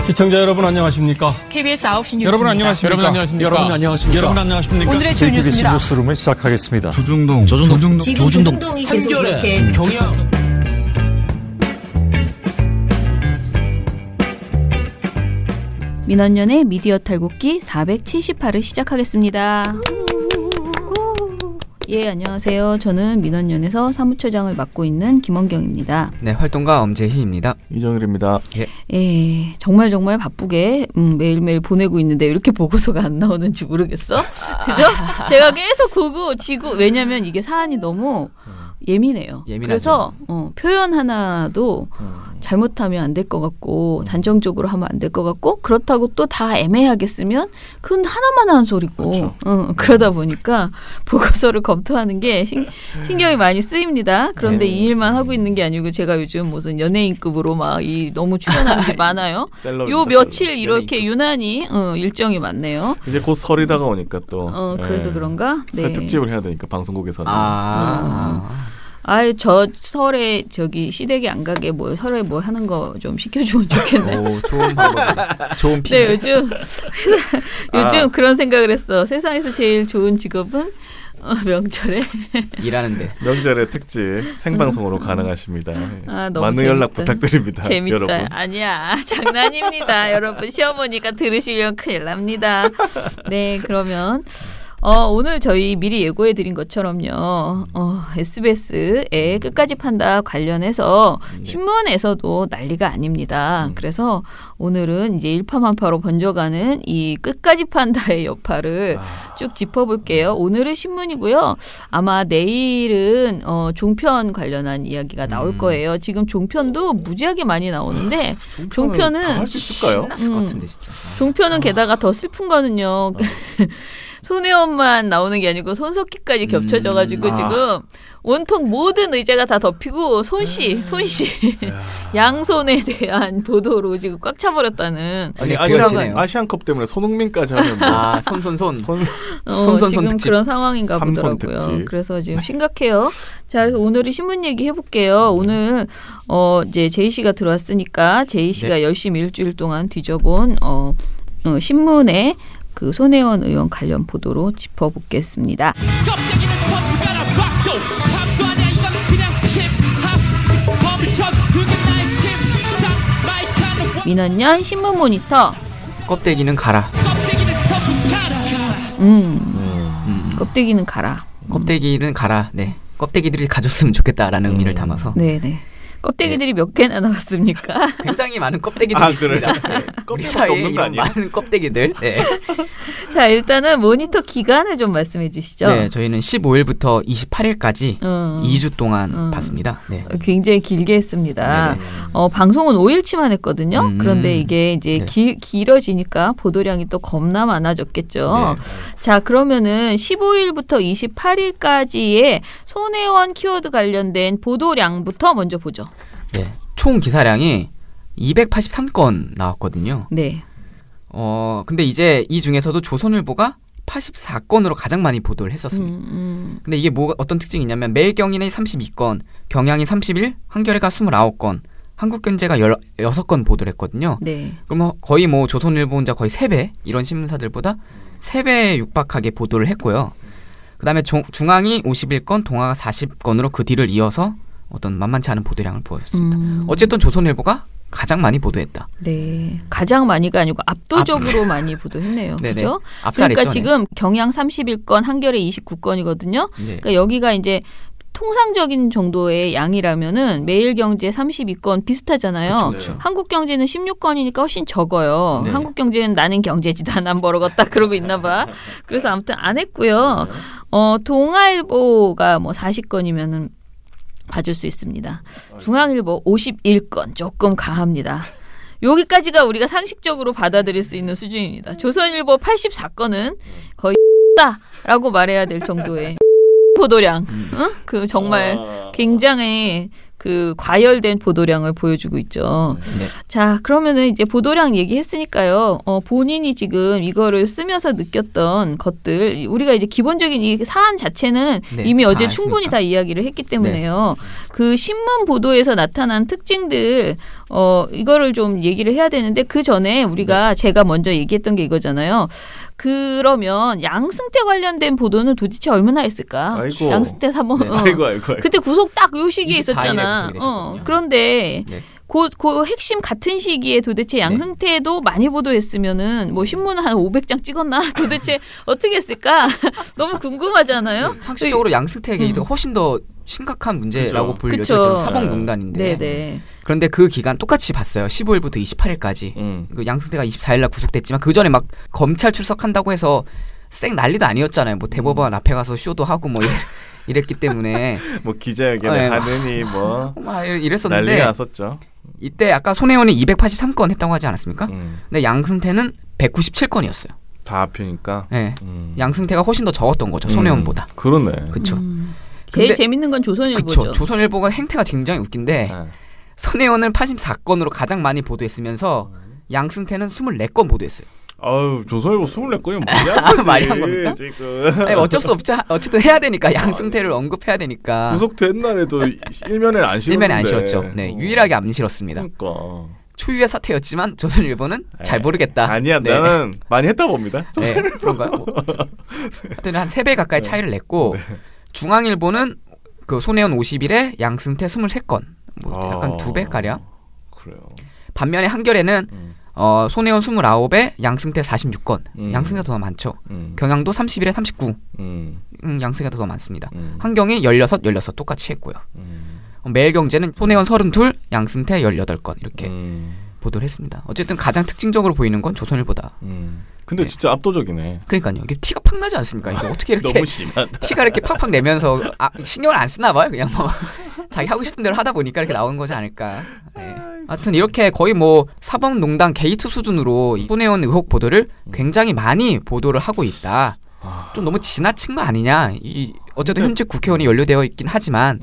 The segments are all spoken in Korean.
시청자 여러분 안녕하십니까? KBS 9시 뉴스입니다. 여러분 안녕하십니까? 여러분 안녕하십니까? 오늘의 주 뉴스입니다. 뉴스룸을 시작하겠습니다. 조중동 조중동이 계속 이렇게 경영. 민원연의 미디어 탈곡기 478을 시작하겠습니다. 예, 안녕하세요. 저는 민원연에서 사무처장을 맡고 있는 김원경입니다. 네, 활동가 엄재희입니다. 이정일입니다. 예, 정말 바쁘게 매일매일 보내고 있는데 왜 이렇게 보고서가 안 나오는지 모르겠어. 그죠? 제가 계속 그거 지고 왜냐면 이게 사안이 너무 예민해요. 예민하죠. 그래서 표현 하나도 잘못하면 안 될 것 같고 단정적으로 하면 안 될 것 같고 그렇다고 또 다 애매하게 쓰면 그건 하나만 하는 소리고 그러다 보니까 보고서를 검토하는 게 신경이 많이 쓰입니다. 그런데 이 일만 하고 있는 게 아니고 제가 요즘 무슨 연예인급으로 막 너무 출연하는 게 많아요. 요 며칠 이렇게 유난히 일정이 많네요. 이제 곧 설이 다가오니까 또 그래서 그런가? 네. 설 특집을 해야 되니까 방송국에서는. 저 설에 시댁에 안 가게 설에 하는 거 좀 시켜주면 좋겠네. 오, 좋은 방법. 좋은 피. 네, 요즘 그런 생각을 했어. 세상에서 제일 좋은 직업은 명절에 일하는데. 명절에 특집 생방송으로 가능하십니다. 너무 많은 재밌다. 연락 부탁드립니다. 재밌다. 여러분. 아니야, 장난입니다. 여러분 시어머니가 들으시면 큰일 납니다. 네, 그러면. 오늘 저희 미리 예고해드린 것처럼요, SBS의 끝까지 판다 관련해서 신문에서도 난리가 아닙니다. 그래서 오늘은 이제 일파만파로 번져가는 이 끝까지 판다의 여파를 쭉 짚어볼게요. 오늘은 신문이고요. 아마 내일은 종편 관련한 이야기가 나올 거예요. 지금 종편도 무지하게 많이 나오는데 종편은 할 수 있을까요? 끝났을 것 같은데 진짜. 종편은 게다가 더 슬픈 거는요. 손혜원만 나오는 게 아니고 손석희까지 겹쳐져가지고 지금 온통 모든 의자가 다 덮이고 손씨 양손에 대한 보도로 지금 꽉 차버렸다는. 아니 아시안컵 때문에 손흥민까지 하면 손 지금 특집. 그런 상황인가 보더라고요. 특집. 그래서 지금 심각해요. 자, 그래서 오늘은 신문 얘기 해볼게요. 오늘 이제 제이 씨가 들어왔으니까 제이 씨가 열심히 일주일 동안 뒤져본 신문에 그 손혜원 의원 관련 보도로 짚어보겠습니다. 민원연 신문 모니터. 껍데기는 가라. 껍데기는 가라. 껍데기는 가라. 네. 껍데기들이 가졌으면 좋겠다라는 의미를 담아서. 네네. 껍데기들이 몇 개나 나왔습니까? 굉장히 많은 껍데기들이 있습니다. 그래? 우리 사이에 없는 거 아니야? 많은 껍데기들. 네. 자, 일단은 모니터 기간을 좀 말씀해 주시죠. 네, 저희는 15일부터 28일까지 2주 동안 봤습니다. 네. 굉장히 길게 했습니다. 네네. 방송은 5일치만 했거든요. 그런데 이게 이제 길어지니까 보도량이 또 겁나 많아졌겠죠. 네. 자, 그러면은 15일부터 28일까지의 손혜원 키워드 관련된 보도량부터 먼저 보죠. 네. 총 기사량이 283건 나왔거든요. 네. 근데 이제 이 중에서도 조선일보가 84건으로 가장 많이 보도를 했었습니다. 근데 이게 어떤 특징이 있냐면 매일경인이 32건, 경향이 31, 한겨레가 29건, 한국경제가 16건 보도를 했거든요. 네. 그럼 거의 조선일보 혼자 거의 3배, 이런 신문사들보다 3배에 육박하게 보도를 했고요. 그 다음에 중앙이 51건, 동아가 40건으로 그 뒤를 이어서 어떤 만만치 않은 보도량을 보였습니다. 어쨌든 조선일보가 가장 많이 보도했다. 네, 가장 많이가 아니고 압도적으로 많이 보도했네요. 그렇죠? 그러니까 지금 경향 31건, 한겨레 29건이거든요. 네. 그러니까 여기가 이제 통상적인 정도의 양이라면은 매일경제 32건 비슷하잖아요. 그쵸. 한국경제는 16건이니까 훨씬 적어요. 네. 한국경제는 나는 경제지다 난 벌어갔다 그러고 있나 봐. 그래서 아무튼 안 했고요. 동아일보가 40건이면은 봐줄 수 있습니다. 중앙일보 51건 조금 가합니다. 여기까지가 우리가 상식적으로 받아들일 수 있는 수준입니다. 조선일보 84건은 거의 라고 말해야 될 정도의 보도량. 그 정말 굉장히 그 과열된 보도량을 보여주고 있죠. 네. 자, 그러면은 이제 보도량 얘기했으니까요. 본인이 지금 이거를 쓰면서 느꼈던 것들, 우리가 이제 기본적인 이 사안 자체는 네, 이미 어제 다 충분히 했으니까. 다 이야기를 했기 때문에요. 그 신문 보도에서 나타난 특징들, 이거를 좀 얘기를 해야 되는데 그 전에 우리가 제가 먼저 얘기했던 게 이거잖아요. 그러면 양승태 관련된 보도는 도대체 얼마나 했을까? 아이고. 양승태 사범. 네. 아이고. 그때 구속 딱 요 시기에 24일에 있었잖아. 구속이 됐었거든요. 그런데 네. 그 핵심 같은 시기에 도대체 양승태도 많이 보도했으면은 뭐 신문을 한 500장 찍었나? 도대체 어떻게 했을까? 너무 궁금하잖아요. 상식적으로 양승태 게이트가 훨씬 더 심각한 문제라고 볼 그쵸. 여지가 있잖아요. 사법농단인데. 네네. 그런데 그 기간 똑같이 봤어요. 15일부터 28일까지. 그 양승태가 24일날 구속됐지만 그 전에 막 검찰 출석한다고 해서 쌩 난리도 아니었잖아요. 뭐 대법원 앞에 가서 쇼도 하고 뭐 이랬기 때문에 뭐 기자회견을 네. 하느니 뭐 막 이랬었는데 난리가 났었죠. 이때 아까 손혜원이 283건 했다고 하지 않았습니까? 근데 양승태는 197건이었어요. 다 합히니까. 네. 양승태가 훨씬 더 적었던 거죠. 손혜원보다. 그러네. 그렇죠. 제일 재밌는 건 조선일보죠. 그쵸. 조선일보가 행태가 굉장히 웃긴데 네. 손혜원을 84건으로 가장 많이 보도했으면서 양승태는 24건 보도했어요. 아유, 조선일보 24건이면 뭐야? 말이 한 겁니까? 지금. 아니, 어쩔 수 없죠. 어쨌든 해야 되니까 양승태를 언급해야 되니까. 구속된 날에도 일면에 안 실었는데. 일면에 안 실었죠. 네, 유일하게 안 실었습니다. 그러니까. 초유의 사태였지만 조선일보는 잘 모르겠다. 아니야, 네. 나는 많이 했다 봅니다. 네, 그런가요? 뭐. 하여튼 한 3배 가까이 차이를 냈고 중앙일보는 그 손혜원 50일에 양승태 23건. 뭐 약간 2배 가량. 그래요. 반면에 한겨레는 손혜원 29에 양승태 46건. 양승태가 더 많죠. 경향도 31에 39. 양승태가 더 많습니다. 한경이 16 똑같이 했고요. 매일경제는 손혜원 32, 양승태 18건 이렇게 보도를 했습니다. 어쨌든 가장 특징적으로 보이는 건 조선일보다. 근데 네. 진짜 압도적이네. 그러니까요. 이게 티가 팍 나지 않습니까? 이거 어떻게 이렇게 너무 심하다. 티가 이렇게 팍팍 내면서 신경을 안 쓰나 봐요. 그냥 뭐 자기 하고 싶은 대로 하다 보니까 이렇게 나온 거지 않을까. 네. 하여튼 이렇게 거의 뭐 사법농단 게이트 수준으로 이 손혜원 의혹 보도를 굉장히 많이 보도를 하고 있다. 좀 너무 지나친 거 아니냐. 어쨌든 현직 국회의원이 연루되어 있긴 하지만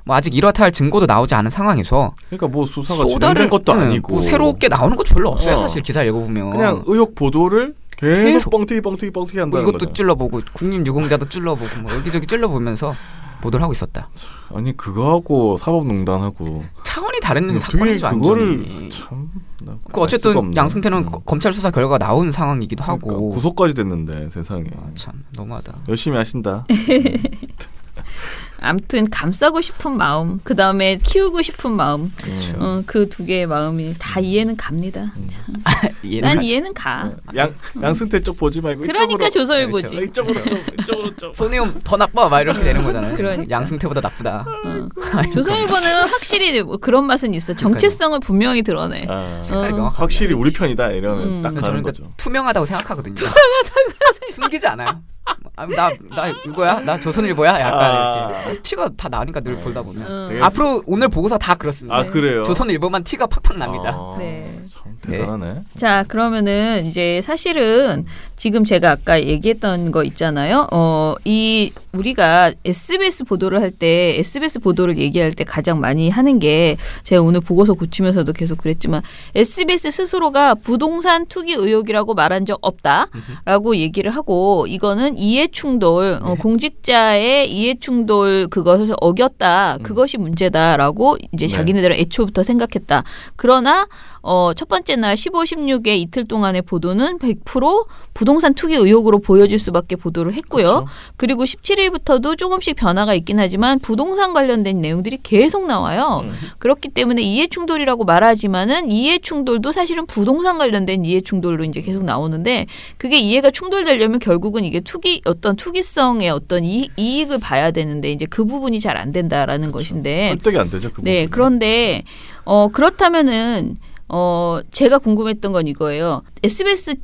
뭐 아직 이렇다 할 증거도 나오지 않은 상황에서 그러니까 뭐 수사가 진행된 것도 아니고 뭐 새롭게 나오는 것도 별로 없어요. 사실 기사 읽어보면 그냥 의혹 보도를 계속 뻥튀기 한다는 뭐 이것도 거죠. 찔러보고 국립유공자도 찔러보고 뭐 여기저기 찔러보면서 보도를 하고 있었다. 아니 그거하고 사법농단하고 차원이 다른 어떻게 사건이죠. 그거를 완전히. 참 그 어쨌든 양승태는 검찰 수사 결과가 나온 상황이기도 그러니까, 하고 구속까지 됐는데 세상에 참 너무하다. 열심히 하신다. 아무튼 감싸고 싶은 마음, 그 다음에 키우고 싶은 마음, 그 두 개의 마음이 다 이해는 갑니다. 참. 난 이해는 가. 양승태 쪽 보지 말고 그러니까 이쪽으로. 조선일보지. 이쪽으로 좀. 손혜원 더 나빠 막 이렇게 되는 거잖아요. 그러니까. 양승태보다 나쁘다. 조선일보는 확실히 뭐 그런 맛은 있어. 정체성을 분명히 드러내. 색깔이 명확합니다. 확실히 우리 편이다 이러면 딱 저는 가는 그러니까 거죠. 투명하다고 생각하거든요. 숨기지 않아요. 나 이거야? 나 조선일보야? 약간 이렇게 티가 다 나니까 늘 보다 보면 앞으로 오늘 보고서 다 그렇습니다. 아 그래요? 조선일보만 티가 팍팍 납니다. 네. 참 대단하네. 자, 그러면은 이제 사실은 지금 제가 아까 얘기했던 거 있잖아요. 우리가 SBS 보도를 할 때 SBS 보도를 얘기할 때 가장 많이 하는 게 제가 오늘 보고서 고치면서도 계속 그랬지만 SBS 스스로가 부동산 투기 의혹이라고 말한 적 없다라고 얘기를 하고 이거는 이해충돌 공직자의 이해충돌 그것을 어겼다. 그것이 문제다라고 이제 자기네들은 애초부터 생각했다. 그러나 첫 번째 날 15, 16의 이틀 동안의 보도는 100% 부동산 투기 의혹으로 보여질 수밖에 보도를 했고요. 그렇죠. 그리고 17일부터도 조금씩 변화가 있긴 하지만 부동산 관련된 내용들이 계속 나와요. 그렇기 때문에 이해충돌이라고 말하지만은 이해충돌도 사실은 부동산 관련된 이해충돌로 이제 계속 나오는데 그게 이해가 충돌되려면 결국은 이게 어떤 투기성의 어떤 이익을 봐야 되는데 이제 그 부분이 잘 안 된다라는 것인데. 설득이 안 되죠. 그 네, 부분은. 그런데 그렇다면은 제가 궁금했던 건 이거예요. SBS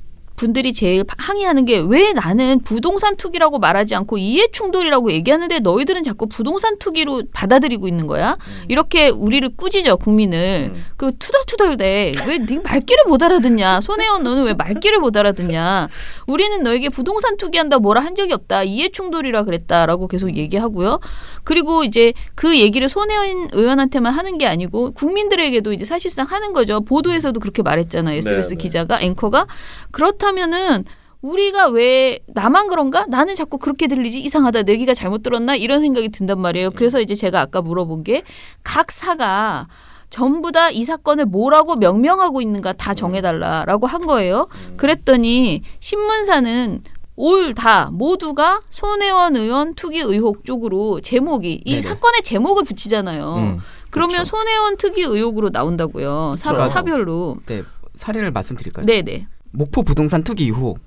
분들이 제일 항의하는 게 왜 나는 부동산 투기라고 말하지 않고 이해충돌이라고 얘기하는데 너희들은 자꾸 부동산 투기로 받아들이고 있는 거야? 이렇게 우리를 꾸짖어 국민을. 그 투덜투덜대. 왜 네 말귀를 못 알아듣냐? 손혜원 너는 왜 말귀를 못 알아듣냐? 우리는 너에게 부동산 투기한다 뭐라 한 적이 없다. 이해충돌이라 그랬다라고 계속 얘기하고요. 그리고 이제 그 얘기를 손혜원 의원한테만 하는 게 아니고 국민들에게도 이제 사실상 하는 거죠. 보도에서도 그렇게 말했잖아요. SBS 기자가 앵커가. 그렇다면은 우리가 왜 나만 그런가? 나는 자꾸 그렇게 들리지? 이상하다. 내 귀가 잘못 들었나? 이런 생각이 든단 말이에요. 그래서 이제 제가 아까 물어본 게 각 사가 전부 다 이 사건을 뭐라고 명명하고 있는가 다 정해달라라고 한 거예요. 그랬더니 신문사는 올 다 모두가 손혜원 의원 투기 의혹 쪽으로 제목이 이 네네. 사건의 제목을 붙이잖아요. 그러면 그렇죠. 손혜원 투기 의혹으로 나온다고요. 사별로. 네, 사례를 말씀드릴까요? 네네. 목포 부동산 투기 의혹,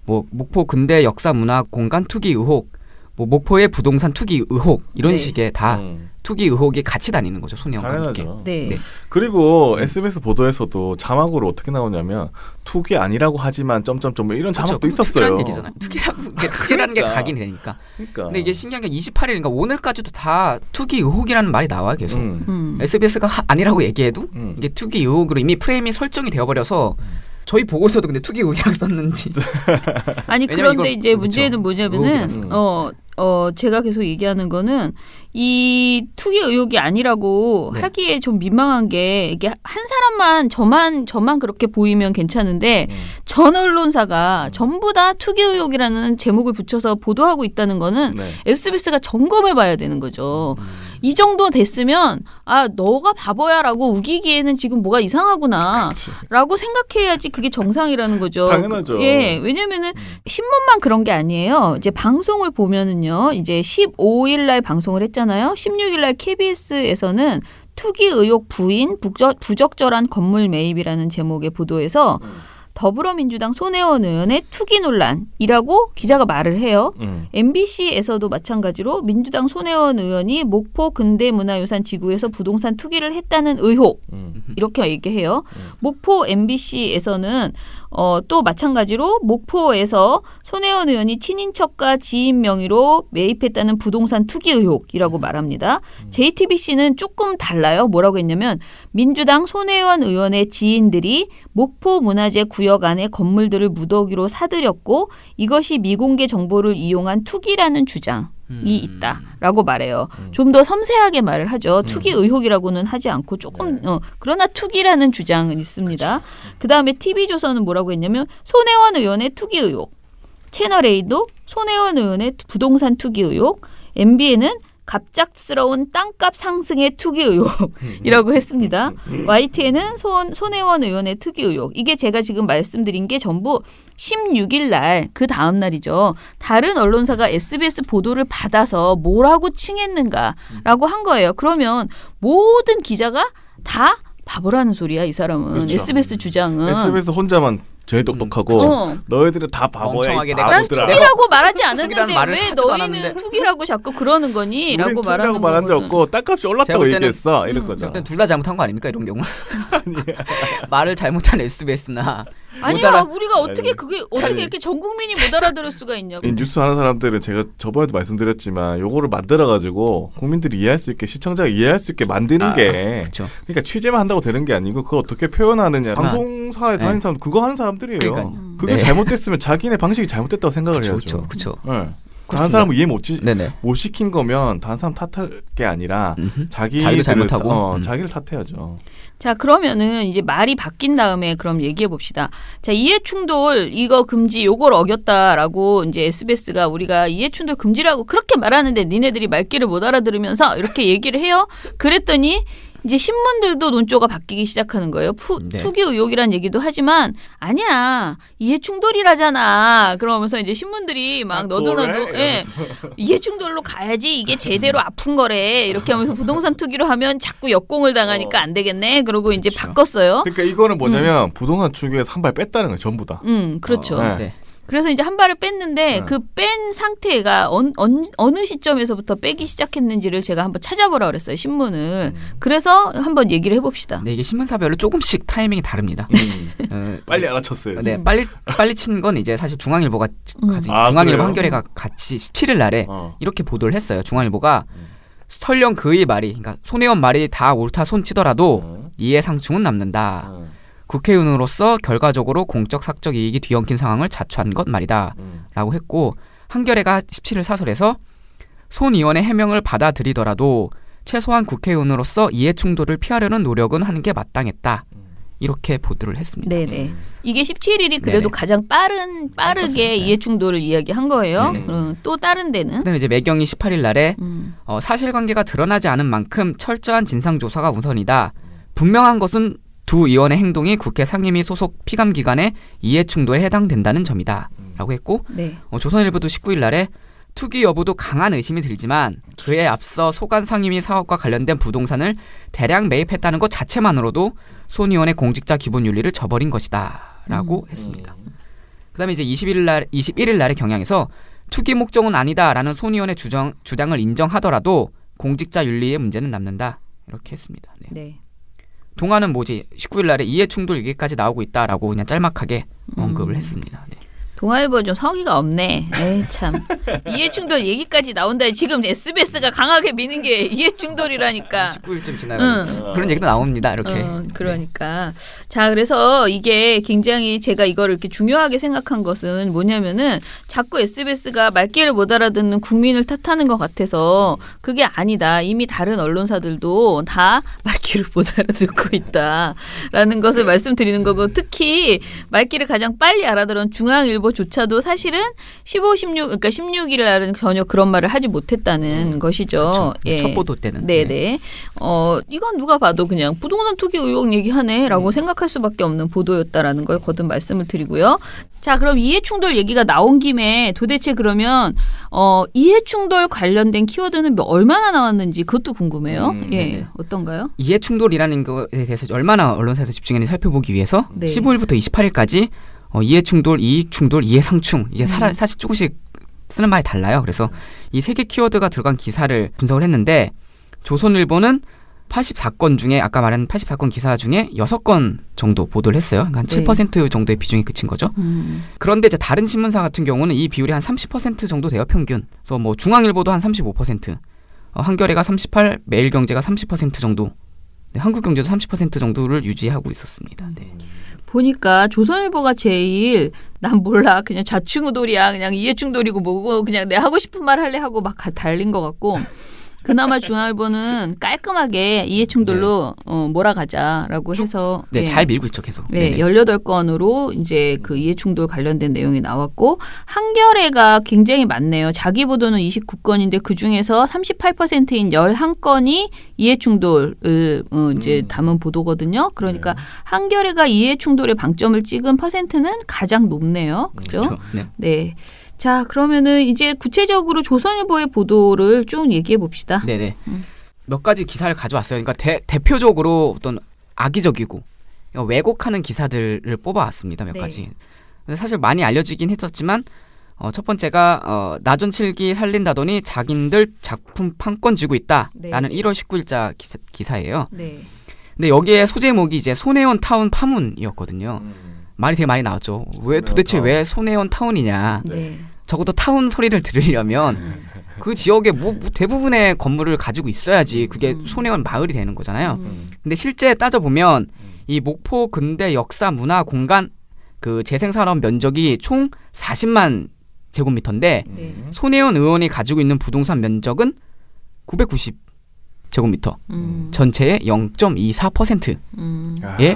뭐 목포 근대 역사 문화 공간 투기 의혹, 뭐 목포의 부동산 투기 의혹 이런 네. 식의 다 투기 의혹이 같이 다니는 거죠. 손혜원과 함께. 당연하죠. 네. 네. 그리고 SBS 보도에서도 자막으로 어떻게 나오냐면 투기 아니라고 하지만 점점점 뭐 이런 자막도 그렇죠. 있었어요. 투기라는 얘기잖아요. 투기라는 게 그러니까. 각인이 되니까. 그러니까. 근데 이게 신기한 게 28일인가 오늘까지도 다 투기 의혹이라는 말이 나와요. 계속. SBS가 아니라고 얘기해도 이게 투기 의혹으로 이미 프레임이 설정이 되어버려서 저희 보고서도 근데 투기 의혹이라고 썼는지. 아니 왜냐면 그런데 이건- 이제 문제는 그렇죠. 뭐냐면은 제가 계속 얘기하는 거는 이 투기 의혹이 아니라고 네. 하기에 좀 민망한 게 이게 한 사람만 저만 그렇게 보이면 괜찮은데 전 언론사가 전부 다 투기 의혹이라는 제목을 붙여서 보도하고 있다는 거는 네. SBS가 점검해 봐야 되는 거죠. 이 정도 됐으면 아 너가 바보야라고 우기기에는 지금 뭐가 이상하구나 그치. 라고 생각해야지 그게 정상이라는 거죠. 당연하죠. 예, 왜냐면은 신문만 그런 게 아니에요. 이제 방송을 보면은요. 이제 15일 날 방송을 했잖아요. 16일 날 KBS에서는 투기 의혹 부인 부적절한 건물 매입이라는 제목의 보도에서 더불어민주당 손혜원 의원의 투기 논란이라고 기자가 말을 해요. MBC에서도 마찬가지로 민주당 손혜원 의원이 목포 근대문화유산 지구에서 부동산 투기를 했다는 의혹 이렇게 얘기해요. 목포 MBC에서는 또 마찬가지로 목포에서 손혜원 의원이 친인척과 지인 명의로 매입했다는 부동산 투기 의혹이라고 말합니다. JTBC는 조금 달라요. 뭐라고 했냐면 민주당 손혜원 의원의 지인들이 목포 문화재 구역 안에 건물들을 무더기로 사들였고 이것이 미공개 정보를 이용한 투기라는 주장이 있다라고 말해요. 좀 더 섬세하게 말을 하죠. 투기 의혹이라고는 하지 않고 조금 그러나 투기라는 주장은 있습니다. 그다음에 TV조선은 뭐라고 했냐면 손혜원 의원의 투기 의혹, 채널A도 손혜원 의원의 부동산 투기 의혹, MBN은 갑작스러운 땅값 상승의 투기 의혹이라고 했습니다. YTN은 손혜원 의원의 투기 의혹. 이게 제가 지금 말씀드린 게 전부 16일 날 그 다음 날이죠. 다른 언론사가 SBS 보도를 받아서 뭐라고 칭했는가라고 한 거예요. 그러면 모든 기자가 다 바보라는 소리야. 이 사람은. 그렇죠. SBS 주장은. SBS 혼자만 제일 똑똑하고 너희들은 다 바보야. 멍청하게 이 내가 난 바보들아. 투기라고 말하지 않았는데 투기라는 말을 왜 하지도 너희는 않았는데. 투기라고 자꾸 그러는 거니? 우린 라고 투기라고 말하는 말한 적 거거든. 없고 땅값이 제가 올랐다고 볼 때는- 얘기했어. 이런 거죠. 일단 둘 다 잘못한 거 아닙니까 이런 경우? 말을 잘못한 SBS나 아니야, 우리가 어떻게 아니, 그게 어떻게 이렇게 전 국민이 못 알아들을 수가 있냐고. 이 뉴스 하는 사람들은 제가 저번에도 말씀드렸지만 요거를 만들어가지고 국민들이 이해할 수 있게 시청자가 이해할 수 있게 만드는 게 그렇죠. 그러니까 취재만 한다고 되는 게 아니고 그걸 어떻게 표현하느냐. 방송사에 다니는 사람 그거 하는 사람들이에요. 그러니까요. 그게 네. 잘못됐으면 자기네 방식이 잘못됐다고 생각을 해야죠. 그렇죠. 네. 다른 사람을 이해 네네. 못 시킨 거면 다른 사람 탓할 게 아니라 자기도 잘못하고. 자기를 탓해야죠. 자, 그러면은 이제 말이 바뀐 다음에 그럼 얘기해 봅시다. 자, 이해충돌 이거 금지 요걸 어겼다라고 이제 SBS가 우리가 이해충돌 금지라고 그렇게 말하는데 니네들이 말귀를 못 알아들으면서 이렇게 얘기를 해요. 그랬더니 이제 신문들도 논조가 바뀌기 시작하는 거예요. 네. 투기 의혹이란 얘기도 하지만 아니야 이해충돌이라잖아. 그러면서 이제 신문들이 막 너도 예, 이해충돌로 가야지 이게 제대로 아픈 거래. 이렇게 하면서 부동산 투기로 하면 자꾸 역공을 당하니까 안 되겠네. 그러고 이제 바꿨어요. 그러니까 이거는 뭐냐면 부동산 투기에서 한 발 뺐다는 거예요. 전부 다. 그렇죠. 네. 네. 그래서 이제 한 발을 뺐는데 그 뺀 상태가 어느 시점에서부터 빼기 시작했는지를 제가 한번 찾아보라 그랬어요. 신문을. 그래서 한번 얘기를 해봅시다. 네, 이게 신문사별로 조금씩 타이밍이 다릅니다. 빨리 알아챘어요. 네, 빨리 친 건 이제 사실 중앙일보가 중앙일보 그래요? 한겨레가 같이 17일 날에 이렇게 보도를 했어요. 중앙일보가 설령 그의 말이, 그러니까 손혜원 말이 다 옳다 손치더라도 이해상충은 남는다. 국회의원으로서 결과적으로 공적 사적 이익이 뒤엉킨 상황을 자초한 것 말이다. 라고 했고 한겨레가 17일 사설에서 손 의원의 해명을 받아들이더라도 최소한 국회의원으로서 이해충돌을 피하려는 노력은 하는 게 마땅했다. 이렇게 보도를 했습니다. 네네. 이게 17일이 그래도 네네. 가장 빠르게 이해충돌을 이야기한 거예요. 또 다른 데는? 그다음에 이제 매경이 18일 날에 사실관계가 드러나지 않은 만큼 철저한 진상조사가 우선이다. 분명한 것은 두 의원의 행동이 국회 상임위 소속 피감기관의 이해충돌에 해당된다는 점이다. 라고 했고 네. 조선일보도 19일 날에 투기 여부도 강한 의심이 들지만 그에 앞서 소관 상임위 사업과 관련된 부동산을 대량 매입했다는 것 자체만으로도 손 의원의 공직자 기본 윤리를 저버린 것이다. 라고 했습니다. 그다음에 이제 21일 날의 경향에서 투기 목적은 아니다라는 손 의원의 주장을 인정하더라도 공직자 윤리의 문제는 남는다. 이렇게 했습니다. 네. 네. 동아는 뭐지? 19일 날에 이해충돌 얘기까지 나오고 있다라고 그냥 짤막하게 언급을 했습니다. 네. 동아일보 좀 성의가 없네. 에이 참. 이해충돌 얘기까지 나온다. 지금 SBS가 강하게 미는 게 이해충돌이라니까. 19일쯤 지나요. 그런 얘기도 나옵니다. 이렇게. 그러니까. 자, 그래서 이게 굉장히 제가 이거를 이렇게 중요하게 생각한 것은 뭐냐면은 자꾸 SBS가 말귀를 못 알아듣는 국민을 탓하는 것 같아서 그게 아니다. 이미 다른 언론사들도 다 말귀를 못 알아듣고 있다라는 것을 말씀드리는 거고 특히 말귀를 가장 빨리 알아들은 중앙일보 조차도 사실은 15, 16, 그러니까 16일 날은 전혀 그런 말을 하지 못했다는 것이죠. 그렇죠. 예. 첫 보도 때는. 네네. 네. 이건 누가 봐도 그냥 부동산 투기 의혹 얘기하네라고 생각할 수밖에 없는 보도였다라는 걸 거듭 말씀을 드리고요. 자, 그럼 이해충돌 얘기가 나온 김에 도대체 그러면 이해충돌 관련된 키워드는 얼마나 나왔는지 그것도 궁금해요. 예, 네네. 어떤가요? 이해충돌이라는 것에 대해서 얼마나 언론사에서 집중했는지 살펴보기 위해서 네. 15일부터 28일까지 이해충돌, 이익충돌, 이해상충 이게 사실 조금씩 쓰는 말이 달라요. 그래서 이 세 개 키워드가 들어간 기사를 분석을 했는데 조선일보는 84건 중에 아까 말한 84건 기사 중에 6건 정도 보도를 했어요. 그러니까 한 7% 정도의 비중이 그친 거죠. 그런데 이제 다른 신문사 같은 경우는 이 비율이 한 30% 정도 돼요. 평균. 그래서 뭐 중앙일보도 한 35%, 한겨레가 38%, 매일경제가 30% 정도, 네, 한국경제도 30% 정도를 유지하고 있었습니다. 네. 보니까 조선일보가 제일 난 몰라 그냥 좌충우돌이야 그냥 이해충돌이고 뭐고 그냥 내 하고 싶은 말 할래 하고 막 달린 것 같고 그나마 중앙일보는 깔끔하게 이해충돌로 몰아가자라고 해서 네, 잘 밀고 있죠 계속. 네, 18건으로 이제 그 이해충돌 관련된 내용이 나왔고 한겨레가 굉장히 많네요. 자기 보도는 29건인데 그 중에서 38%인 11건이 이해충돌을 이제 담은 보도거든요. 그러니까 한겨레가 이해충돌의 방점을 찍은 퍼센트는 가장 높네요. 그죠? 그렇죠. 네. 네. 자, 그러면은 이제 구체적으로 조선일보의 보도를 쭉 얘기해 봅시다. 네네. 몇 가지 기사를 가져왔어요. 그러니까 대표적으로 어떤 악의적이고 왜곡하는 기사들을 뽑아왔습니다. 몇 가지. 근데 사실 많이 알려지긴 했었지만 첫 번째가 나전칠기 살린다더니 자긴들 작품 판권 쥐고 있다라는 1월 19일자 기사예요. 네. 근데 여기에 소제목이 이제 손혜원 타운 파문이었거든요. 말이 되게 많이 나왔죠. 도대체 왜 손혜원 타운이냐. 네. 적어도 타운 소리를 들으려면 그 지역에 뭐 대부분의 건물을 가지고 있어야지 그게 손혜원 마을이 되는 거잖아요. 근데 실제 따져보면 이 목포 근대 역사 문화 공간 그 재생산업 면적이 총 40만 제곱미터인데 손혜원 의원이 가지고 있는 부동산 면적은 990제곱미터. 전체의 0.24%에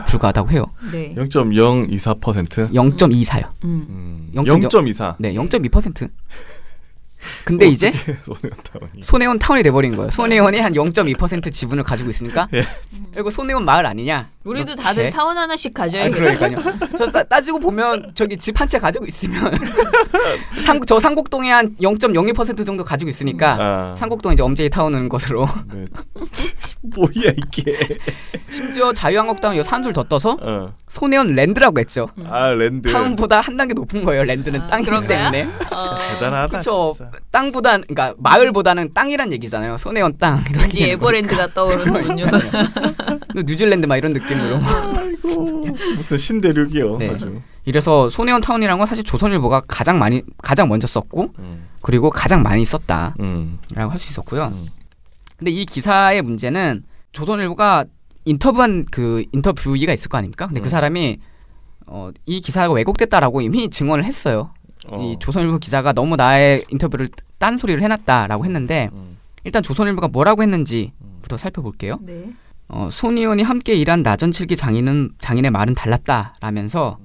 불과하다고 해요. 네. 0.024%? 0.24요. 0.24. 네, 0.2%. 근데 이제 손혜원 타운이 돼버린 거예요. 손혜원이 한 0.2% 지분을 가지고 있으니까 이거 손혜원 마을 아니냐? 우리도 다들 타운 하나씩 가져야겠다. 그러니까요. 저 따지고 보면 저기 집 한 채 가지고 있으면 저 상곡동에 한 0.02% 정도 가지고 있으니까 상곡동 이제 엄제이 타운은 것으로. 네. 뭐야 이게? 심지어 자유한국당은 사람들 더 떠서 어. 손혜원 랜드라고 했죠. 아 랜드. 타운보다 한 단계 높은 거예요. 랜드는 땅이기 그런가요? 때문에. 대단하다. 그렇죠. 진짜. 땅보다 그러니까 마을보다는 땅이란 얘기잖아요. 손혜원 땅 이렇게. 이제 에버랜드가 떠오르는군요. 뉴질랜드 막 이런 느낌으로. 아이고 무슨 신대륙이요. 네. 아주. 이래서 손혜원 타운이라는 건 사실 조선일보가 가장 먼저 썼고 그리고 가장 많이 썼다라고 할 수 있었고요. 근데 이 기사의 문제는 조선일보가 인터뷰한 그 인터뷰이가 있을 거 아닙니까? 근데 그 사람이 이 기사가 왜곡됐다라고 이미 증언을 했어요. 이 조선일보 기자가 너무 나의 인터뷰를 딴소리를 해놨다라고 했는데 일단 조선일보가 뭐라고 했는지부터 살펴볼게요. 네. 손의원이 함께 일한 나전칠기 장인의 말은 달랐다라면서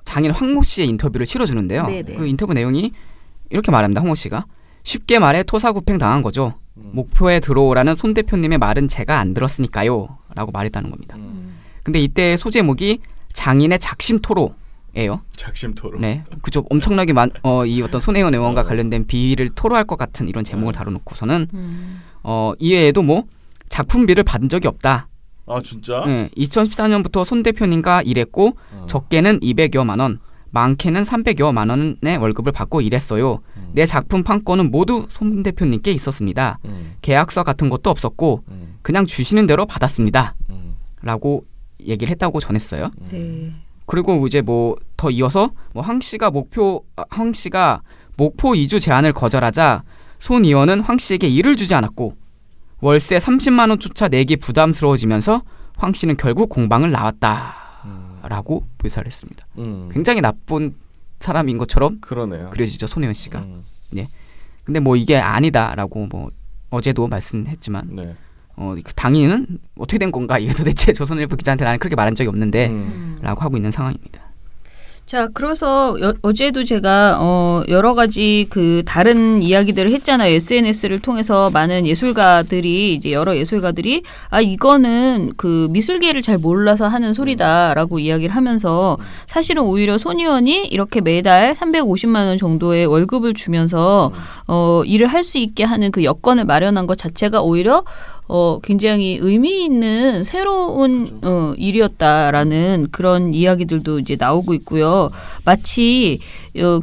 장인 황모 씨의 인터뷰를 실어주는데요. 네네. 그 인터뷰 내용이 이렇게 말합니다. 황모 씨가 쉽게 말해 토사구팽 당한 거죠. 목표에 들어오라는 손 대표님의 말은 제가 안 들었으니까요 라고 말했다는 겁니다. 근데 이때 소제목이 장인의 작심토로예요. 작심토로. 네, 그죠. 엄청나게 이 어떤 손혜원 의원과 관련된 비위를 토로할 것 같은 이런 제목을 다뤄놓고서는 이외에도 뭐 작품비를 받은 적이 없다. 아 진짜? 네, 2014년부터 손 대표님과 일했고 적게는 200여만 원, 많게는 300여만 원의 월급을 받고 일했어요. 내 작품 판권은 모두 손 대표님께 있었습니다. 계약서 같은 것도 없었고 그냥 주시는 대로 받았습니다. 라고 얘기를 했다고 전했어요. 네. 그리고 이제 뭐 더 이어서 뭐 황 씨가 목포 이주 제안을 거절하자 손 의원은 황 씨에게 일을 주지 않았고 월세 30만 원조차 내기 부담스러워지면서 황 씨는 결국 공방을 나왔다라고 묘사를 했습니다. 굉장히 나쁜 사람인 것처럼 그러네요. 그려지죠, 손혜원 씨가. 네. 근데 뭐 이게 아니다라고 뭐 어제도 말씀했지만 네. 그 당인은 어떻게 된 건가? 이게 도대체 조선일보 기자한테 나는 그렇게 말한 적이 없는데 라고 하고 있는 상황입니다. 자, 그래서 어제도 제가 여러 가지 그 다른 이야기들을 했잖아요. SNS를 통해서 많은 예술가들이 이제 여러 예술가들이 이거는 그 미술계를 잘 몰라서 하는 소리다라고 이야기를 하면서 사실은 오히려 손 의원이 이렇게 매달 350만 원 정도의 월급을 주면서 일을 할 수 있게 하는 그 여건을 마련한 것 자체가 오히려 굉장히 의미 있는 새로운 일이었다라는 그런 이야기들도 이제 나오고 있고요. 마치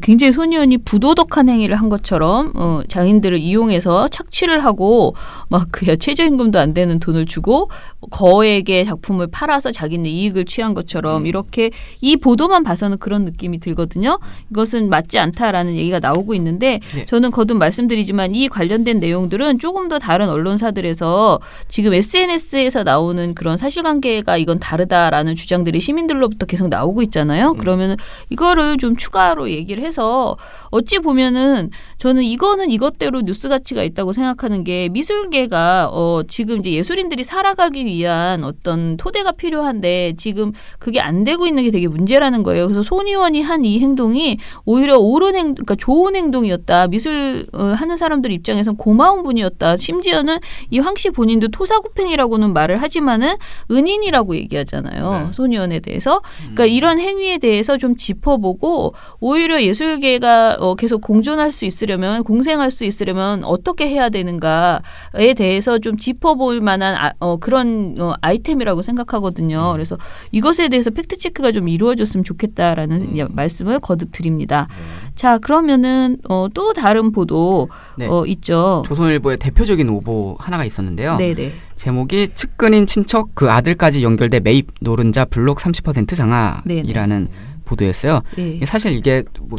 굉장히 손 의원이 부도덕한 행위를 한 것처럼 장인들을 이용해서 착취를 하고 막 그야 최저임금도 안 되는 돈을 주고 거액의 작품을 팔아서 자기네 이익을 취한 것처럼 이렇게 이 보도만 봐서는 그런 느낌이 들거든요. 이것은 맞지 않다라는 얘기가 나오고 있는데 네. 저는 거듭 말씀드리지만 이 관련된 내용들은 조금 더 다른 언론사들에서 지금 SNS에서 나오는 그런 사실관계가 이건 다르다라는 주장들이 시민들로부터 계속 나오고 있잖아요. 그러면 이거를 좀 추가로 얘기를 해서 어찌 보면은 저는 이거는 이것대로 뉴스 가치가 있다고 생각하는 게 미술계가 지금 이제 예술인들이 살아가기 위한 어떤 토대가 필요한데 지금 그게 안 되고 있는 게 되게 문제라는 거예요. 그래서 손 의원이 한 이 행동이 오히려 그러니까 좋은 행동이었다. 미술 하는 사람들 입장에서는 고마운 분이었다. 심지어는 이 황 씨 본인도 토사구팽이라고는 말을 하지만은 은인이라고 얘기하잖아요. 네. 손 의원에 대해서. 그러니까 이런 행위에 대해서 좀 짚어보고 오히려 예술계가 계속 공존할 수 있으려면 공생할 수 있으려면 어떻게 해야 되는가에 대해서 좀 짚어볼 만한 그런 아이템이라고 생각하거든요. 그래서 이것에 대해서 팩트체크가 좀 이루어졌으면 좋겠다라는 말씀을 거듭 드립니다. 자, 그러면은 또 다른 보도 네. 있죠. 조선일보의 대표적인 오보 하나가 있었는데요. 네네. 제목이 측근인 친척 그 아들까지 연결돼 매입 노른자 블록 30% 장악이라는 보도였어요. 네. 사실 이게 뭐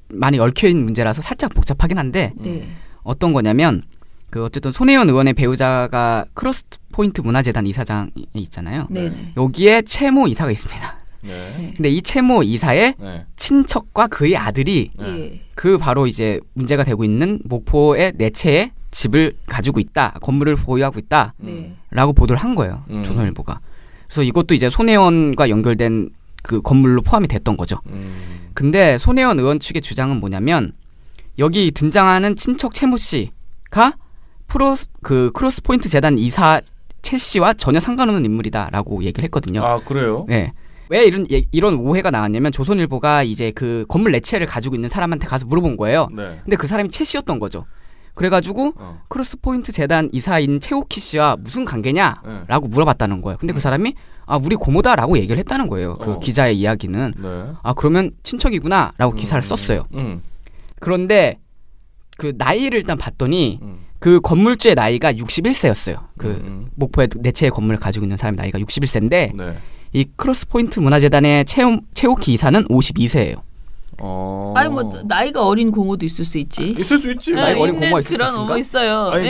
많이 얽혀있는 문제라서 살짝 복잡하긴 한데 네. 어떤 거냐면 그 어쨌든 손혜원 의원의 배우자가 크로스포인트 문화재단 이사장이 있잖아요. 네네. 여기에 채모 이사가 있습니다. 네. 근데 이 채모 이사의 네. 친척과 그의 아들이 예. 그 바로 이제 문제가 되고 있는 목포의 네 채의 집을 가지고 있다. 건물을 보유하고 있다. 네. 라고 보도를 한 거예요. 조선일보가. 그래서 이것도 이제 손혜원과 연결된 그 건물로 포함이 됐던 거죠. 근데 손혜원 의원 측의 주장은 뭐냐면 여기 등장하는 친척 채모 씨가 크로스포인트 재단 이사 채 씨와 전혀 상관없는 인물이다라고 얘기를 했거든요. 아 그래요? 네. 왜 이런 오해가 나왔냐면 조선일보가 이제 그 건물 네 채를 가지고 있는 사람한테 가서 물어본 거예요. 네. 근데 그 사람이 채 씨였던 거죠. 그래가지고 크로스포인트 재단 이사인 최옥희 씨와 무슨 관계냐라고 물어봤다는 거예요. 근데 그 사람이 우리 고모다라고 얘기를 했다는 거예요. 그 기자의 이야기는. 네. 그러면 친척이구나라고 기사를 썼어요. 그런데 그 나이를 일단 봤더니 그 건물주의 나이가 61세였어요. 그 목포에 4채의 건물을 가지고 있는 사람의 나이가 61세인데 네. 이 크로스포인트 문화재단의 최옥희 이사는 52세예요. 아니 뭐 나이가 어린 고모도 있을 수 있지. 있을 수 있지. 나이가 어린 고모가 있을 수 그런 있습니까? 고모 있어요. 아니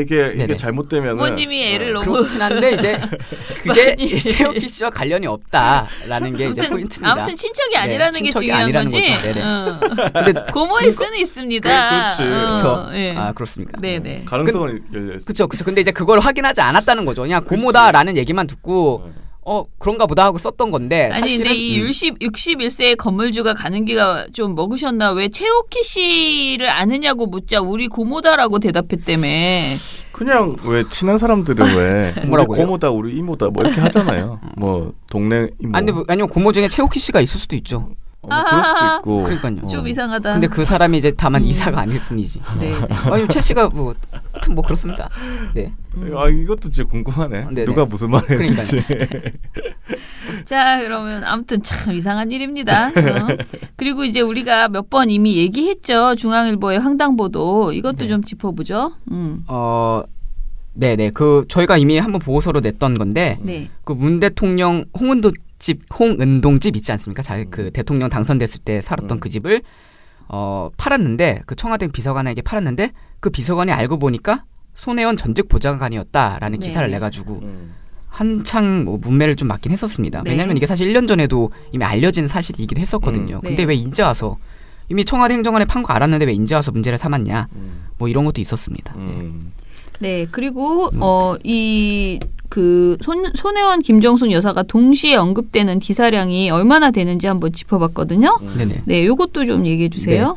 이게 잘못되면 부모님이 애를 너무 그렇긴 한데 이제 그게 최옥희 씨와 관련이 없다라는 게 이제 포인트입니다. 아무튼 친척이 아니라는 게 친척이 중요한 아니라는 거지. 거죠. 네네. 근데 고모일 수는 있습니다. 그렇지. 그렇죠. 예. 그렇습니까? 네네. 가능성은 열려 있어. 그렇죠. 근데 이제 그걸 확인하지 않았다는 거죠. 그냥 고모다라는 얘기만 듣고 그런가 보다 하고 썼던 건데 아니 사실은 근데 이 61세의 건물주가 가는 기가 좀 먹으셨나? 왜 최옥희 씨를 아느냐고 묻자 우리 고모다라고 대답했다며. 그냥 왜 친한 사람들은 왜 우리 뭐라고요? 고모다 우리 이모다 뭐 이렇게 하잖아요. 뭐 동네 이모. 아니면 고모 중에 최옥희 씨가 있을 수도 있죠. 뭐 그럴 수도 있고. 그러니까요. 좀 이상하다. 근데 그 사람이 이제 다만 이사가 아닐 뿐이지. 네. 아니 최 씨가 뭐 하여튼 뭐 그렇습니다. 네. 이것도 진짜 궁금하네. 네네. 누가 무슨 말을 했는지. 자, 그러면 아무튼 참 이상한 일입니다. 그리고 이제 우리가 몇 번 이미 얘기했죠. 중앙일보의 황당보도. 이것도 좀 짚어보죠. 네네. 그 저희가 이미 한번 보고서로 냈던 건데 네. 그 문 대통령 홍은동집 있지 않습니까? 그 대통령 당선됐을 때 살았던 그 집을 팔았는데 그 청와대 비서관에게 팔았는데 그 비서관이 알고 보니까 손혜원 전직 보좌관이었다라는 기사를 내가지고 한창 뭐 문매를 좀 맞긴 했었습니다. 네. 왜냐하면 이게 사실 1년 전에도 이미 알려진 사실이기도 했었거든요. 근데 네. 왜 이제 와서 이미 청와대 행정관에 판 거 알았는데 왜 이제 와서 문제를 삼았냐? 뭐 이런 것도 있었습니다. 네. 그리고 손혜원 김정숙 여사가 동시에 언급되는 기사량이 얼마나 되는지 한번 짚어봤거든요. 네네. 네, 요것도 좀 얘기해 주세요.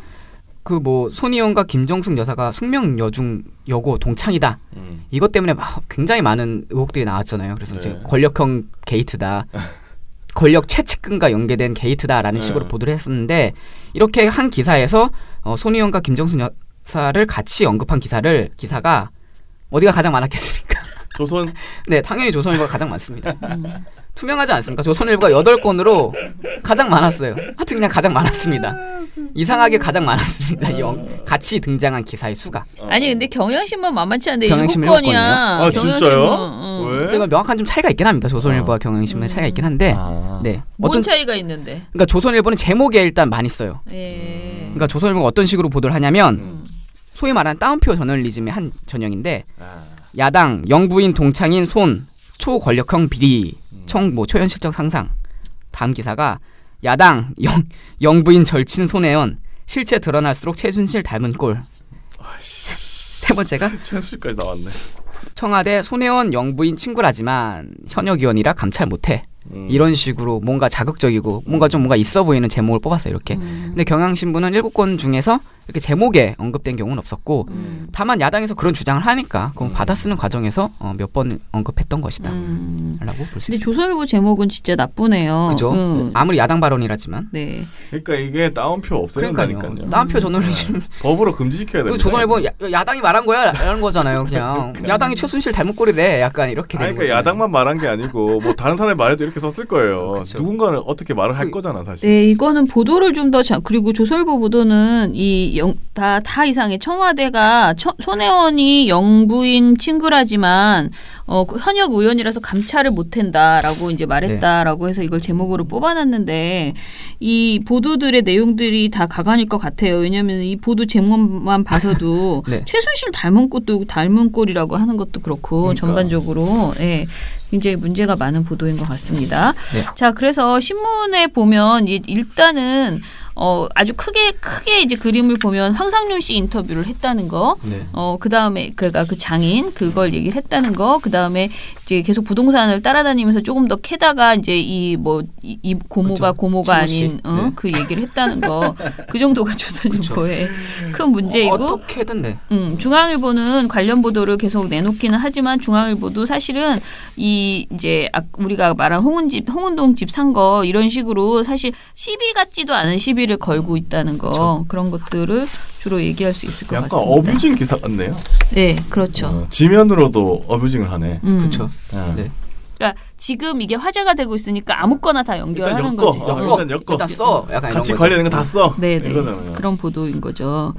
그 뭐 손희영과 김정숙 여사가 숙명 여중 여고 동창이다. 이것 때문에 막 굉장히 많은 의혹들이 나왔잖아요. 그래서 이제 권력형 게이트다. 권력 최측근과 연계된 게이트다라는 식으로 보도를 했었는데 이렇게 한 기사에서 손희영과 김정숙 여사를 같이 언급한 기사가 어디가 가장 많았겠습니까? 조선. 네, 당연히 조선일보가 가장 많습니다. 투명하지 않습니까? 조선일보가 8건으로 가장 많았어요. 하여튼 그냥 가장 많았습니다. 이상하게 가장 많았습니다. 같이 등장한 기사의 수가. 아니 근데 경향신문 만만치 않은데 경향신문 7건이야. 아 진짜요? 왜? 제가 명확한 좀 차이가 있긴 합니다. 조선일보와 경향신문의 차이가 있긴 한데 네. 뭔 차이가 있는데? 그러니까 조선일보는 제목에 일단 많이 써요. 예. 그러니까 조선일보가 어떤 식으로 보도를 하냐면 소위 말하는 따옴표 저널리즘의 한 전형인데 야당 영부인 동창인 손 초권력형 비리 초현실적 상상. 다음 기사가 야당 영부인 절친 손혜원 실체 드러날수록 최순실 닮은 꼴. 세 번째가 최순실까지 나왔네. 청와대 손혜원 영부인 친구라지만 현역 의원이라 감찰 못해. 이런 식으로 뭔가 자극적이고 뭔가 있어 보이는 제목을 뽑았어요. 이렇게. 근데 경향신문은 7건 중에서 이렇게 제목에 언급된 경우는 없었고 다만 야당에서 그런 주장을 하니까 그건 받아쓰는 과정에서 몇 번 언급했던 것이다 라고 볼 수 근데 있습니다. 조선일보 제목은 진짜 나쁘네요. 그죠? 아무리 야당 발언이라지만 네. 그러니까 이게 따옴표 없애야 된다니까요. 따옴표 저널리즘 법으로 금지시켜야 됩니다. 조선일보 야당이 말한 거야 라는 거잖아요. 그냥 야당이 최순실 닮은 꼴이래. 약간 이렇게 되는 그러니까 거잖아요. 야당만 말한 게 아니고 뭐 다른 사람이 말해도 이렇게 썼을 거예요. 그쵸. 누군가는 어떻게 말을 할 거잖아 사실. 네, 이거는 보도를 좀 더 그리고 조선일보 보도는 다 이상해. 청와대가 손혜원이 영부인 친구라지만 현역 의원이라서 감찰을 못한다라고 이제 말했다라고 해서 이걸 제목으로 뽑아놨는데 이 보도들의 내용들이 다 가관일 것 같아요. 왜냐하면 이 보도 제목만 봐서도 네. 최순실 닮은 꼴이라고 하는 것도 그렇고 그러니까. 전반적으로 굉장히 문제가 많은 보도인 것 같습니다. 네. 자, 그래서 신문에 보면 일단은 아주 크게 이제 그림을 보면 황상윤 씨 인터뷰를 했다는 거, 네. 그 다음에 그가 그 장인 그걸 얘기를 했다는 거, 그 다음에 이제 계속 부동산을 따라다니면서 조금 더 캐다가 이제 이 고모가 그쵸. 고모가 최모 씨. 아닌 네. 그 얘기를 했다는 거, 그 정도가 조선일보의 큰 문제이고. 어떻게든 중앙일보는 관련 보도를 계속 내놓기는 하지만 중앙일보도 사실은 이제 우리가 말한 홍은동 집 산 거 이런 식으로 사실 시비 같지도 않은 시비를 걸고 있다는 거 그런 것들을 것으로 얘기할 수 있을 것 약간 같습니다. 어뷰징 기사 같네요. 네, 그렇죠. 지면으로도 어뷰징을 하네. 그렇죠. 네. 그러니까 지금 이게 화제가 되고 있으니까 아무거나 다 연결하는 거지. 일단 엮어. 일단 써. 약간 같이 이런 관련된 거 다 써. 네, 그런 보도인 거죠.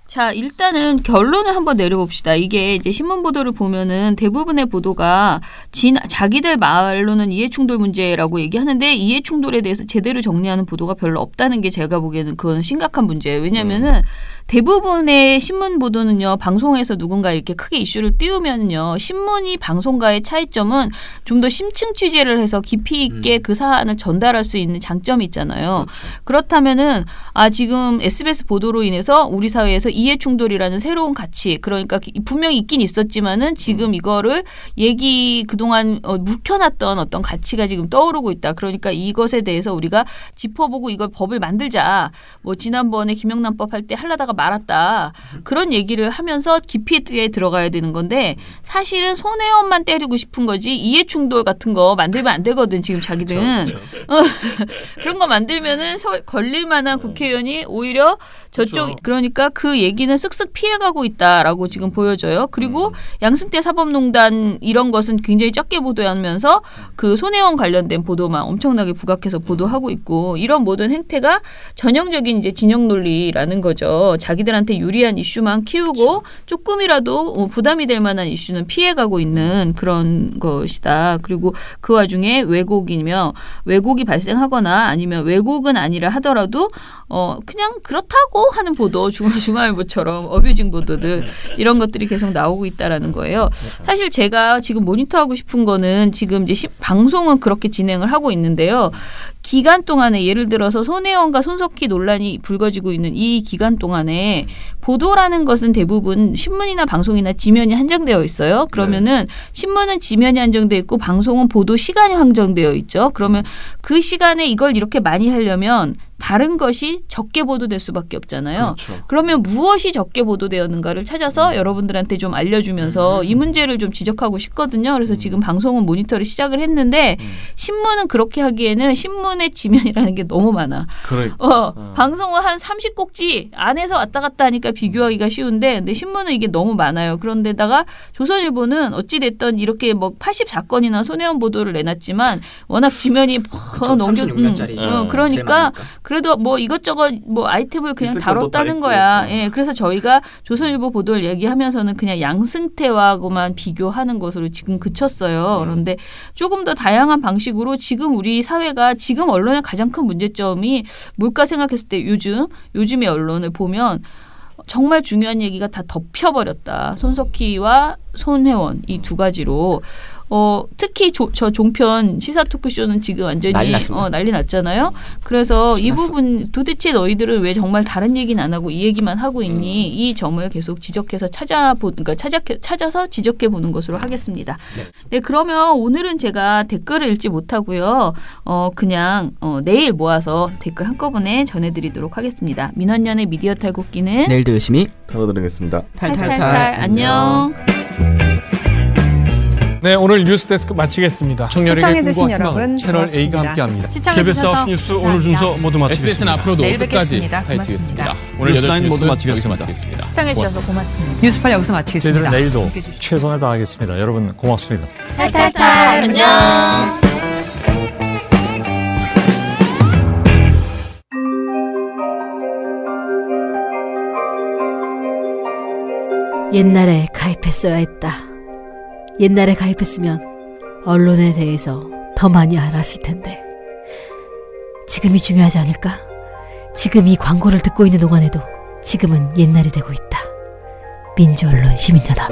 자, 일단은 결론을 한번 내려봅시다. 이게 이제 신문 보도를 보면은 대부분의 보도가 자기들 말로는 이해충돌 문제라고 얘기하는데 이해충돌에 대해서 제대로 정리하는 보도가 별로 없다는 게 제가 보기에는 그건 심각한 문제예요. 왜냐면은 대부분의 신문 보도는요, 방송에서 누군가 이렇게 크게 이슈를 띄우면요, 신문이 방송과의 차이점은 좀 더 심층 취재를 해서 깊이 있게 그 사안을 전달할 수 있는 장점이 있잖아요. 그렇죠. 그렇다면은 지금 SBS 보도로 인해서 우리 사회에서 이해 충돌이라는 새로운 가치, 그러니까 분명히 있긴 있었지만은 지금 이거를 그동안 묵혀놨던 어떤 가치가 지금 떠오르고 있다. 그러니까 이것에 대해서 우리가 짚어보고 이걸 법을 만들자. 뭐 지난번에 김영란법 할 때 하려다가 말았다. 그런 얘기를 하면서 깊이 있게 들어가야 되는 건데 사실은 손혜원만 때리고 싶은 거지 이해 충돌 같은 거 만들면 안 되거든. 지금 자기들은. 그런 거 만들면은 걸릴 만한 국회의원이 오히려 저쪽 그러니까 그 얘기는 쓱쓱 피해가고 있다라고 지금 보여져요. 그리고 양승태 사법농단 이런 것은 굉장히 적게 보도하면서 그 손혜원 관련된 보도만 엄청나게 부각해서 보도하고 있고 이런 모든 행태가 전형적인 이제 진영 논리라는 거죠. 자기들한테 유리한 이슈만 키우고 조금이라도 부담이 될 만한 이슈는 피해가고 있는 그런 것이다. 그리고 그 와중에 왜곡이 발생하거나 아니면 왜곡은 아니라 하더라도 그냥 그렇다고 하는 보도 중앙일보처럼 어뷰징 보도들 이런 것들이 계속 나오고 있다라는 거예요. 사실 제가 지금 모니터하고 싶은 거는 지금 이제 방송은 그렇게 진행을 하고 있는데요. 기간 동안에 예를 들어서 손혜원과 손석희 논란이 불거지고 있는 이 기간 동안에 보도라는 것은 대부분 신문이나 방송이나 지면이 한정되어 있어요. 그러면은 신문은 지면이 한정되어 있고 방송은 보도 시간이 한정되어 있죠. 그러면 그 시간에 이걸 이렇게 많이 하려면 다른 것이 적게 보도될 수밖에 없잖아요. 그렇죠. 그러면 무엇이 적게 보도되었는가를 찾아서 여러분들한테 좀 알려주면서 이 문제를 좀 지적하고 싶거든요. 그래서 지금 방송은 모니터를 시작을 했는데 신문은 그렇게 하기에는 신문의 지면이라는 게 너무 많아. 방송은 한 30꼭지 안에서 왔다 갔다 하니까 비교하기가 쉬운데 근데 신문은 이게 너무 많아요. 그런데다가 조선일보는 어찌됐든 이렇게 뭐 84건이나 손혜원 보도를 내놨지만 워낙 지면이 그러니까 그래도 뭐 이것저것 뭐 아이템을 그냥 다뤘다는 거야. 예, 그래서 저희가 조선일보 보도를 얘기하면서는 그냥 양승태와고만 비교하는 것으로 지금 그쳤어요. 그런데 조금 더 다양한 방식으로 지금 우리 사회가 지금 언론의 가장 큰 문제점이 뭘까 생각했을 때 요즘의 언론을 보면 정말 중요한 얘기가 다 덮여버렸다. 손석희와 손혜원 이 두 가지로. 특히 저 종편 시사 토크쇼는 지금 완전히 난리 났잖아요. 그래서 이 부분 도대체 너희들은 왜 정말 다른 얘기는 안 하고 이 얘기만 하고 있니? 이 점을 계속 지적해서 찾아서 지적해 보는 것으로 하겠습니다. 네, 그러면 오늘은 제가 댓글을 읽지 못하고요. 그냥 내일 모아서 댓글 한꺼번에 전해드리도록 하겠습니다. 민원연의 미디어 탈곡기는 내일도 열심히 다뤄드리겠습니다. 탈탈탈 안녕. 네, 오늘 뉴스데스크 마치겠습니다. 시청해주신 여러분 채널 A가 함께합니다. KBS 뉴스 오늘 순서 모두 마치겠습니다. SBS는 앞으로도 내일 끝까지 뵙겠습니다. 파이팅하겠습니다. 오늘 8시 모두 뉴스 여기서 마치겠습니다. 마치겠습니다. 시청해주셔서 고맙습니다. 뉴스팔 여기서 마치겠습니다. 저희들은 내일도 최선을 다하겠습니다. 여러분 고맙습니다. 탈탈탈 안녕. 옛날에 가입했어야 했다. 옛날에 가입했으면 언론에 대해서 더 많이 알았을 텐데. 지금이 중요하지 않을까? 지금 이 광고를 듣고 있는 동안에도 지금은 옛날이 되고 있다. 민주언론 시민연합.